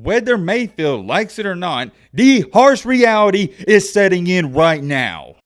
Whether Mayfield likes it or not, the harsh reality is setting in right now.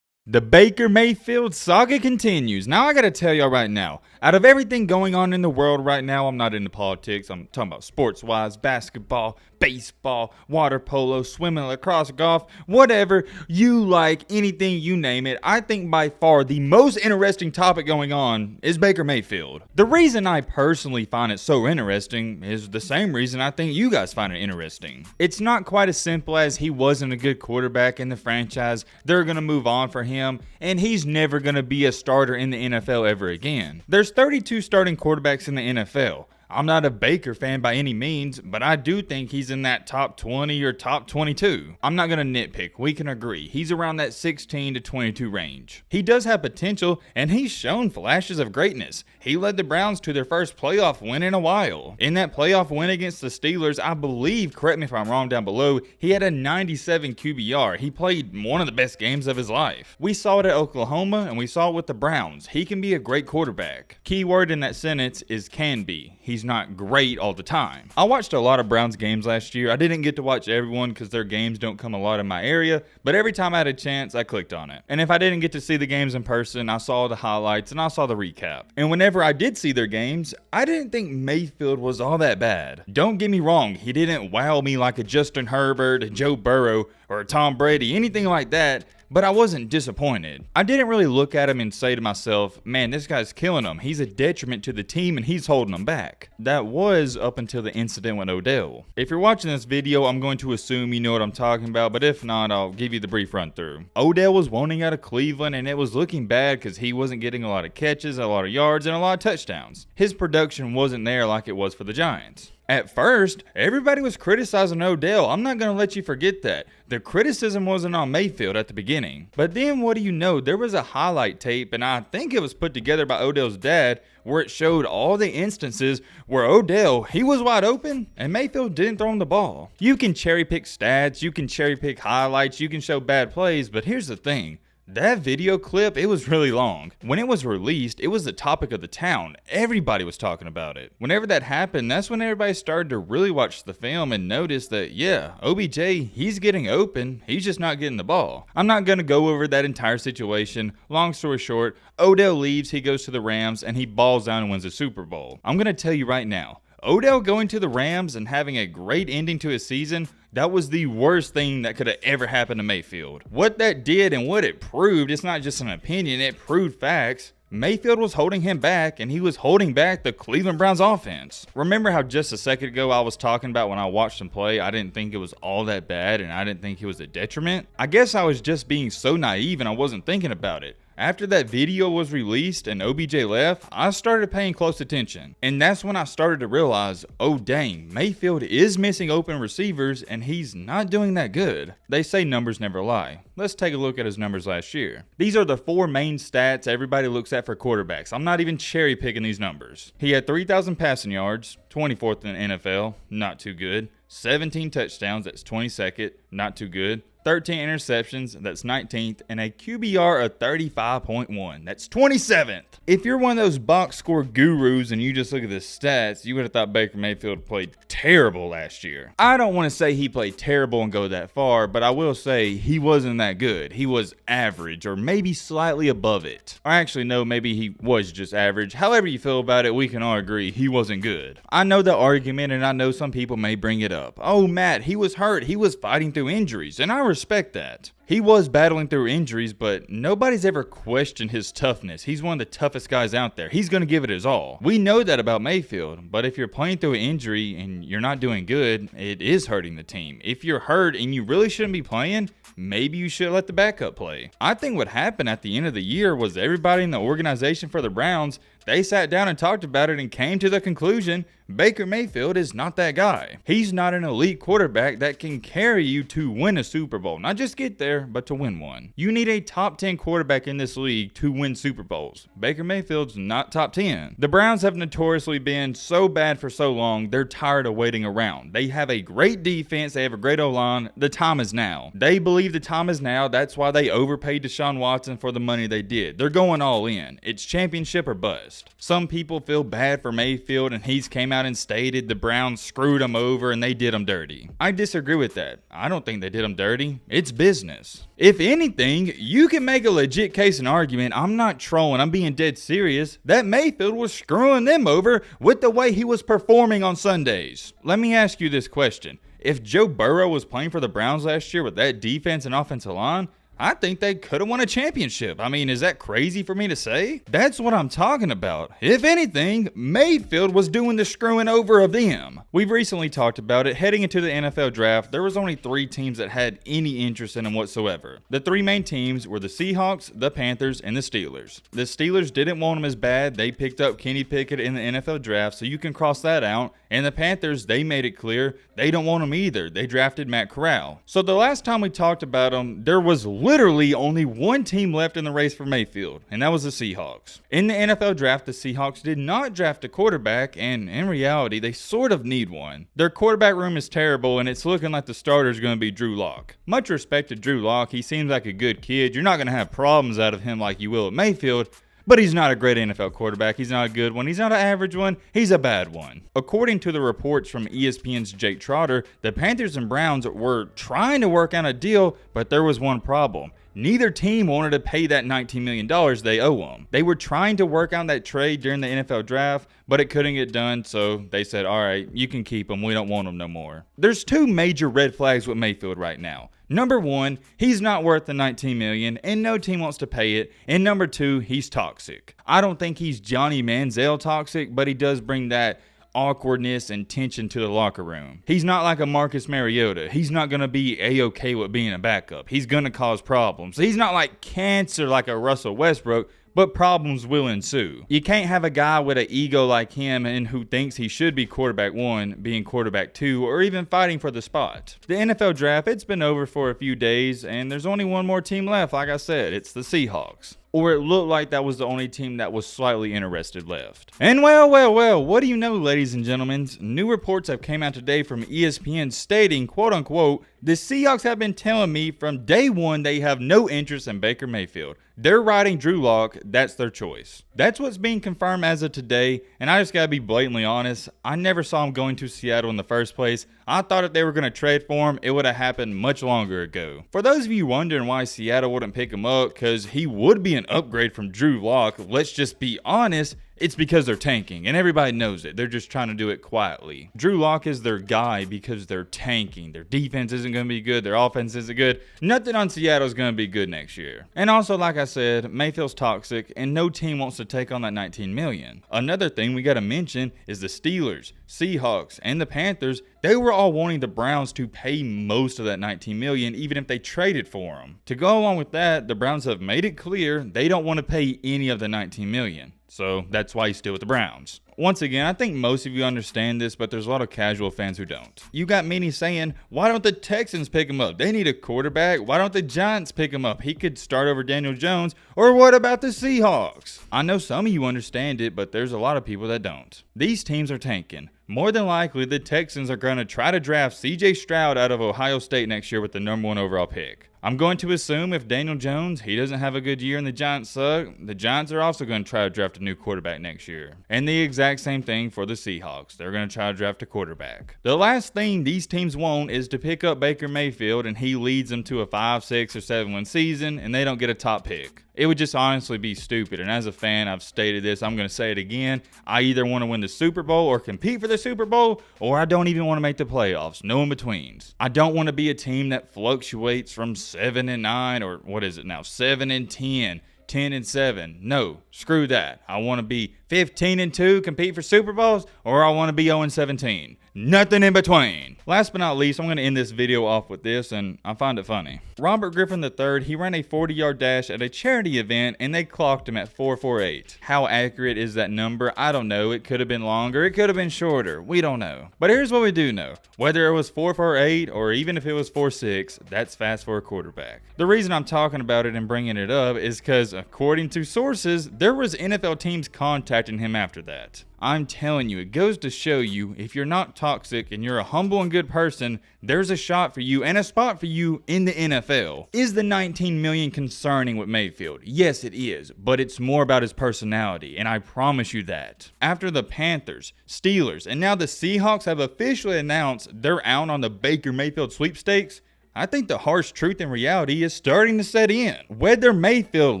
The Baker Mayfield saga continues. Now I gotta tell y'all right now, out of everything going on in the world right now, I'm not into politics, I'm talking about sports-wise, basketball, baseball, water polo, swimming, lacrosse, golf, whatever you like, anything you name it. I think by far the most interesting topic going on is Baker Mayfield. The reason I personally find it so interesting is the same reason I think you guys find it interesting. It's not quite as simple as he wasn't a good quarterback in the franchise, they're gonna move on for him, and he's never going to be a starter in the NFL ever again. There's 32 starting quarterbacks in the NFL. I'm not a Baker fan by any means, but I do think he's in that top 20 or top 22. I'm not going to nitpick, we can agree. He's around that 16 to 22 range. He does have potential, and he's shown flashes of greatness. He led the Browns to their first playoff win in a while. In that playoff win against the Steelers, I believe, correct me if I'm wrong down below, he had a 97 QBR. He played one of the best games of his life. We saw it at Oklahoma, and we saw it with the Browns. He can be a great quarterback. Key word in that sentence is can be. He's not great all the time. I watched a lot of Browns games last year. I didn't get to watch everyone because their games don't come a lot in my area, but every time I had a chance, I clicked on it. And if I didn't get to see the games in person, I saw the highlights and I saw the recap. And whenever I did see their games, I didn't think Mayfield was all that bad. Don't get me wrong, he didn't wow me like a Justin Herbert, a Joe Burrow, or a Tom Brady, anything like that. But I wasn't disappointed. I didn't really look at him and say to myself, man, this guy's killing him. He's a detriment to the team and he's holding them back. That was up until the incident with Odell. If you're watching this video, I'm going to assume you know what I'm talking about, but if not, I'll give you the brief run through. Odell was wanting out of Cleveland and it was looking bad because he wasn't getting a lot of catches, a lot of yards, and a lot of touchdowns. His production wasn't there like it was for the Giants. At first, everybody was criticizing Odell. I'm not going to let you forget that. The criticism wasn't on Mayfield at the beginning. But then what do you know? There was a highlight tape, and I think it was put together by Odell's dad, where it showed all the instances where Odell, he was wide open, and Mayfield didn't throw him the ball. You can cherry pick stats, you can cherry pick highlights, you can show bad plays, but here's the thing. That video clip, it was really long. When it was released, it was the topic of the town. Everybody was talking about it. Whenever that happened, that's when everybody started to really watch the film and notice that, yeah, OBJ, he's getting open. He's just not getting the ball. I'm not going to go over that entire situation. Long story short, Odell leaves, he goes to the Rams, and he balls out and wins the Super Bowl. I'm going to tell you right now, Odell going to the Rams and having a great ending to his season, that was the worst thing that could have ever happened to Mayfield. What that did and what it proved, it's not just an opinion, it proved facts. Mayfield was holding him back, and he was holding back the Cleveland Browns offense. Remember how just a second ago I was talking about when I watched him play, I didn't think it was all that bad and I didn't think he was a detriment? I guess I was just being so naive and I wasn't thinking about it. After that video was released and OBJ left, I started paying close attention. And that's when I started to realize, oh dang, Mayfield is missing open receivers and he's not doing that good. They say numbers never lie. Let's take a look at his numbers last year. These are the four main stats everybody looks at for quarterbacks. I'm not even cherry picking these numbers. He had 3,000 passing yards, 24th in the NFL, not too good. 17 touchdowns, that's 22nd, not too good. 13 interceptions, that's 19th, and a QBR of 35.1, that's 27th. If you're one of those box score gurus and you just look at the stats, you would have thought Baker Mayfield played terrible last year. I don't want to say he played terrible and go that far, but I will say he wasn't that good. He was average or maybe slightly above it. Or actually, no, maybe he was just average. However you feel about it, we can all agree he wasn't good. I know the argument, and I know some people may bring it up. Oh, Matt, he was hurt. He was fighting through injuries, and I respect that. He was battling through injuries, but nobody's ever questioned his toughness. He's one of the toughest guys out there. He's going to give it his all. We know that about Mayfield, but if you're playing through an injury and you're not doing good, it is hurting the team. If you're hurt and you really shouldn't be playing, maybe you should let the backup play. I think what happened at the end of the year was everybody in the organization for the Browns, they sat down and talked about it and came to the conclusion Baker Mayfield is not that guy. He's not an elite quarterback that can carry you to win a Super Bowl. Not just get there, but to win one. You need a top 10 quarterback in this league to win Super Bowls. Baker Mayfield's not top 10. The Browns have notoriously been so bad for so long, they're tired of waiting around. They have a great defense. They have a great O-line. The time is now. They believe the time is now. That's why they overpaid Deshaun Watson for the money they did. They're going all in. It's championship or bust. lost. Some people feel bad for Mayfield, and he's came out and stated the Browns screwed him over and they did him dirty. I disagree with that. I don't think they did him dirty. It's business. If anything, you can make a legit case and argument, I'm not trolling, I'm being dead serious, that Mayfield was screwing them over with the way he was performing on Sundays. Let me ask you this question. If Joe Burrow was playing for the Browns last year with that defense and offensive line, I think they could have won a championship. I mean, is that crazy for me to say? That's what I'm talking about. If anything, Mayfield was doing the screwing over of them. We've recently talked about it. Heading into the NFL draft, there was only 3 teams that had any interest in him whatsoever. The 3 main teams were the Seahawks, the Panthers, and the Steelers. The Steelers didn't want him as bad. They picked up Kenny Pickett in the NFL draft, so you can cross that out. And the Panthers, they made it clear they don't want him either. They drafted Matt Corral. So the last time we talked about him, there was literally only one team left in the race for Mayfield, and that was the Seahawks. In the NFL draft, the Seahawks did not draft a quarterback, and in reality, they sort of need one. Their quarterback room is terrible, and it's looking like the starter is going to be Drew Lock. Much respect to Drew Lock. He seems like a good kid. You're not going to have problems out of him like you will at Mayfield, but he's not a great NFL quarterback. He's not a good one. He's not an average one. He's a bad one. According to the reports from ESPN's Jake Trotter, the Panthers and Browns were trying to work out a deal, but there was one problem. Neither team wanted to pay that $19 million they owe them. They were trying to work out that trade during the NFL draft, but it couldn't get done, so they said, all right, you can keep him. We don't want him no more. There's 2 major red flags with Mayfield right now. Number 1, he's not worth the $19 million, and no team wants to pay it. And number 2, he's toxic. I don't think he's Johnny Manziel toxic, but he does bring that awkwardness and tension to the locker room. He's not like a Marcus Mariota. He's not going to be A-okay with being a backup. He's going to cause problems. He's not like cancer like a Russell Westbrook, but problems will ensue. You can't have a guy with an ego like him and who thinks he should be quarterback 1 being quarterback 2 or even fighting for the spot. The NFL draft, it's been over for a few days and there's only one more team left. Like I said, it's the Seahawks. Or it looked like that was the only team that was slightly interested left. And well, what do you know, ladies and gentlemen? New reports have came out today from ESPN stating, quote unquote, the Seahawks have been telling me from day one they have no interest in Baker Mayfield. They're riding Drew Lock. That's their choice. That's what's being confirmed as of today, and I just gotta be blatantly honest. I never saw him going to Seattle in the first place. I thought if they were going to trade for him, it would have happened much longer ago. For those of you wondering why Seattle wouldn't pick him up, because he would be an upgrade from Drew Lock, let's just be honest, it's because they're tanking, and everybody knows it. They're just trying to do it quietly. Drew Lock is their guy because they're tanking. Their defense isn't going to be good. Their offense isn't good. Nothing on Seattle is going to be good next year. And also, like I said, Mayfield's toxic, and no team wants to take on that $19 million. Another thing we got to mention is the Steelers, Seahawks, and the Panthers. They were all wanting the Browns to pay most of that $19 million, even if they traded for them. To go along with that, the Browns have made it clear they don't want to pay any of the $19 million. So that's why he's still with the Browns. Once again, I think most of you understand this, but there's a lot of casual fans who don't. You got many saying, why don't the Texans pick him up? They need a quarterback. Why don't the Giants pick him up? He could start over Daniel Jones. Or what about the Seahawks? I know some of you understand it, but there's a lot of people that don't. These teams are tanking. More than likely, the Texans are going to try to draft C.J. Stroud out of Ohio State next year with the number 1 overall pick. I'm going to assume if Daniel Jones, he doesn't have a good year and the Giants suck, the Giants are also going to try to draft a new quarterback next year. And the exact same thing for the Seahawks. They're going to try to draft a quarterback. The last thing these teams want is to pick up Baker Mayfield and he leads them to a 5, 6, or 7-win season and they don't get a top pick. It would just honestly be stupid. And as a fan, I've stated this, I'm going to say it again. I either want to win the Super Bowl or compete for the Super Bowl, or I don't even want to make the playoffs. No in-betweens. I don't want to be a team that fluctuates from 7-9, or what is it now, 7-10, 10-7. No, screw that. I want to be 15-2, compete for Super Bowls, or I want to be 0-17. Nothing in between. Last but not least, I'm going to end this video off with this, and I find it funny. Robert Griffin III, he ran a 40-yard dash at a charity event, and they clocked him at 4.48. How accurate is that number? I don't know. It could have been longer. It could have been shorter. We don't know. But here's what we do know. Whether it was 4.48 or even if it was 4.6, that's fast for a quarterback. The reason I'm talking about it and bringing it up is because, according to sources, there was NFL teams contacting impacting him after that. I'm telling you, it goes to show you, if you're not toxic and you're a humble and good person, there's a shot for you and a spot for you in the NFL. Is the $19 million concerning with Mayfield? Yes, it is, but it's more about his personality, and I promise you that. After the Panthers, Steelers, and now the Seahawks have officially announced they're out on the Baker Mayfield sweepstakes, I think the harsh truth and reality is starting to set in. Whether Mayfield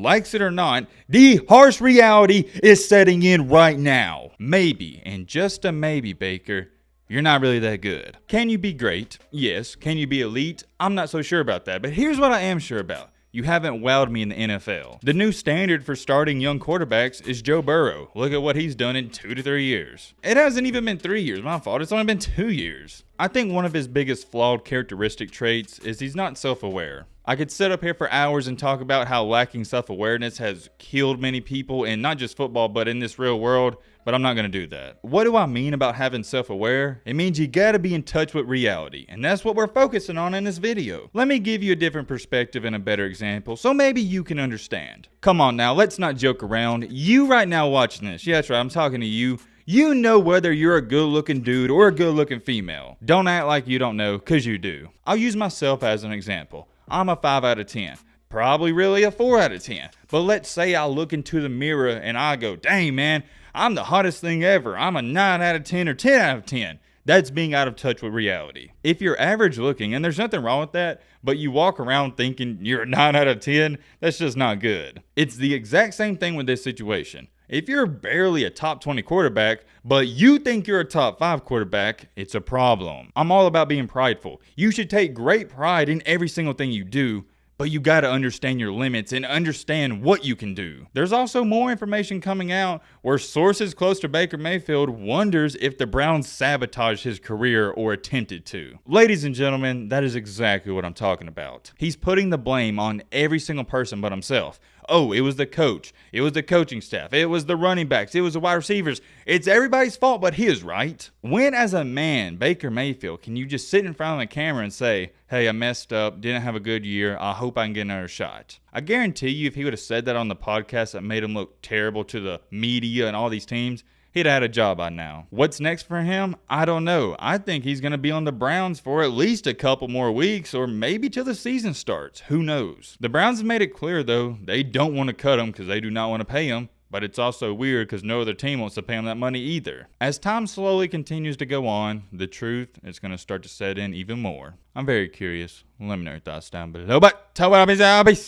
likes it or not, the harsh reality is setting in right now. Maybe, and just a maybe, Baker, you're not really that good. Can you be great? Yes. Can you be elite? I'm not so sure about that, but here's what I am sure about. You haven't wowed me in the NFL. The new standard for starting young quarterbacks is Joe Burrow. Look at what he's done in 2 to 3 years. It hasn't even been 3 years. My fault. It's only been 2 years. I think one of his biggest flawed characteristic traits is he's not self-aware. I could sit up here for hours and talk about how lacking self-awareness has killed many people in not just football, but in this real world, but I'm not going to do that. What do I mean about having self-aware? It means you got to be in touch with reality, and that's what we're focusing on in this video. Let me give you a different perspective and a better example, so maybe you can understand. Come on now, let's not joke around. You right now watching this, yeah, that's right, I'm talking to you. You know whether you're a good-looking dude or a good-looking female. Don't act like you don't know, because you do. I'll use myself as an example. I'm a 5 out of 10. Probably really a 4 out of 10. But let's say I look into the mirror and I go, dang man, I'm the hottest thing ever. I'm a 9 out of 10 or 10 out of 10. That's being out of touch with reality. If you're average looking, and there's nothing wrong with that, but you walk around thinking you're a 9 out of 10, that's just not good. It's the exact same thing with this situation. If you're barely a top 20 quarterback, but you think you're a top 5 quarterback, it's a problem. I'm all about being prideful. You should take great pride in every single thing you do, but you got to understand your limits and understand what you can do. There's also more information coming out where sources close to Baker Mayfield wonders if the Browns sabotaged his career or attempted to. Ladies and gentlemen, that is exactly what I'm talking about. He's putting the blame on every single person but himself. Oh, it was the coach. It was the coaching staff. It was the running backs. It was the wide receivers. It's everybody's fault but his, right? When, as a man, Baker Mayfield, can you just sit in front of the camera and say, hey, I messed up, didn't have a good year, I hope I can get another shot? I guarantee you if he would have said that on the podcast that made him look terrible to the media and all these teams, he'd have had a job by now. What's next for him? I don't know. I think he's going to be on the Browns for at least a couple more weeks or maybe till the season starts. Who knows? The Browns have made it clear, though, they don't want to cut him because they do not want to pay him. But it's also weird because no other team wants to pay him that money either. As time slowly continues to go on, the truth is going to start to set in even more. I'm very curious. Let me know your thoughts down below. But, peace.